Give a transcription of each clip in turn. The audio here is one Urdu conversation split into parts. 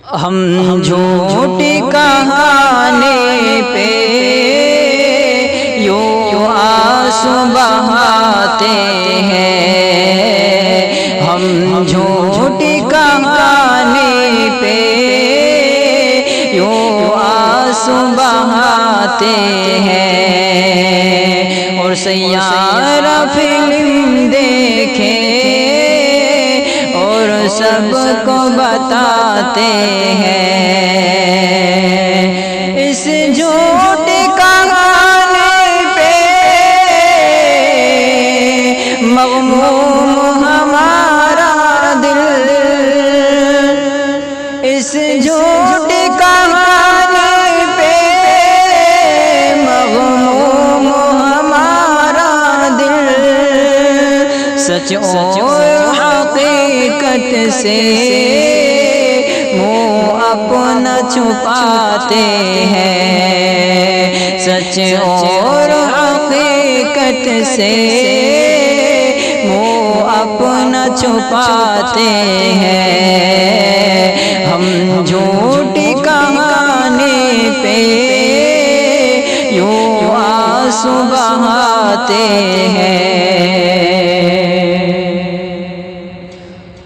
ہم جھوٹی کہانی پہ یوں آنسو بہاتے ہیں، ہم جھوٹی کہانی پہ یوں آنسو بہاتے ہیں، اور سیارہ فلم دیکھے اور سب کو بتاتے ہیں، اس جھوٹی کہانی پہ مغموم ہمارا دل، اس جھوٹی کہانی پہ مغموم ہمارا دل، سچ اور حقیقت سے منہ اپنا چھپاتے ہیں، سچ اور حقیقت سے منہ اپنا چھپاتے ہیں، ہم جھوٹی کہانی پہ یوں آنسو بہاتے ہیں،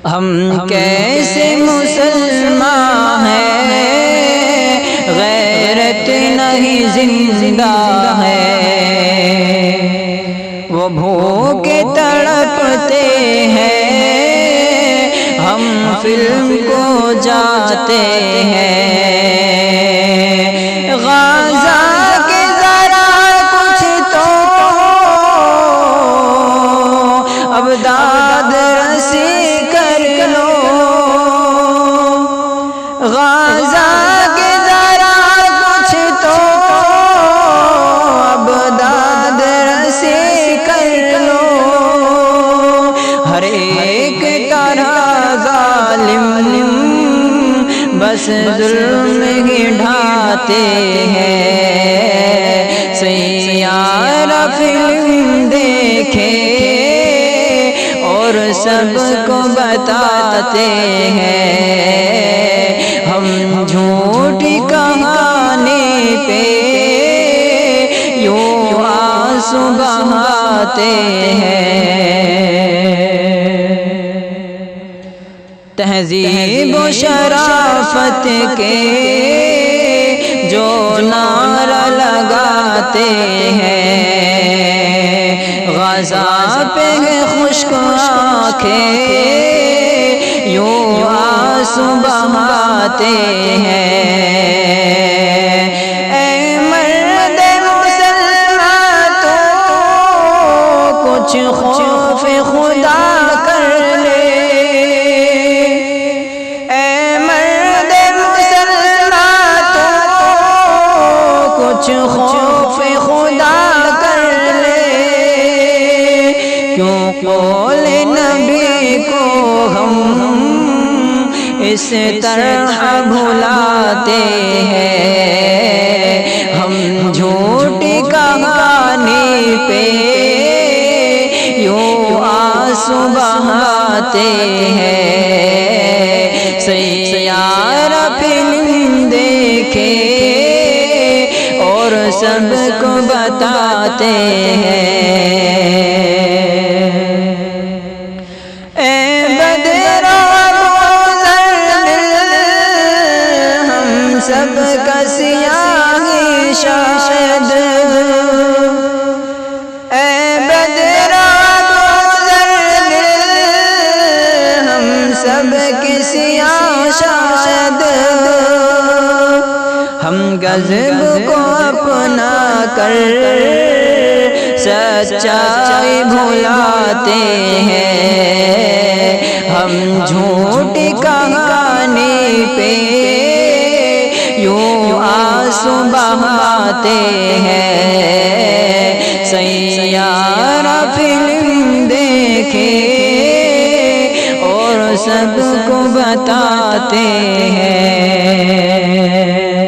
ہم کیسے مسلمان ہیں، غیرت نہیں زندہ ہے، وہ بھوکے تڑپتے ہیں، ہم فلم کو جاتے ہیں، غازہ کے ذرا کچھ تو اب داد رسی کر لو، غازہ کے ذرا کچھ تو اب داد رسی کر لو، ہر ایک طرح ظالم بس ظلم ہی ڈھاتے ہیں، سیارہ فلم دیکھے اور سب کو بتاتے ہیں، ہم جھوٹی کہانی پہ یوں آنسو بہاتے ہیں، تہذیب و شرافت کے جو نعرہ لگاتے ہیں، غازہ پہ خشک آنکھیں یوں آنسو بہاتے ہیں، اے مرد مسلمان تو کچھ خوف خدا کر لے، اے مرد مسلمان تو کچھ خوف خدا کر لے، کیوں قول نبی کو ہم اس طرح بھلاتے ہیں، ہم جھوٹی کہانی پہ یوں آنسو بہاتے ہیں، سیارہ فلم دیکھے اور سب کو بتاتے ہیں، اے بدرا ہم سب کا سیاہی شاید، اے بدرا ہم سب کی سیاہ شاید، ہم غضب کو اپنا کر سچائی بھلاتے ہیں، ہم جھوٹی کہانی پہ یوں آنسو بہاتے ہیں، سیارہ فلم دیکھے اور سب کو بتاتے ہیں۔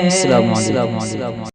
السلام علیکم۔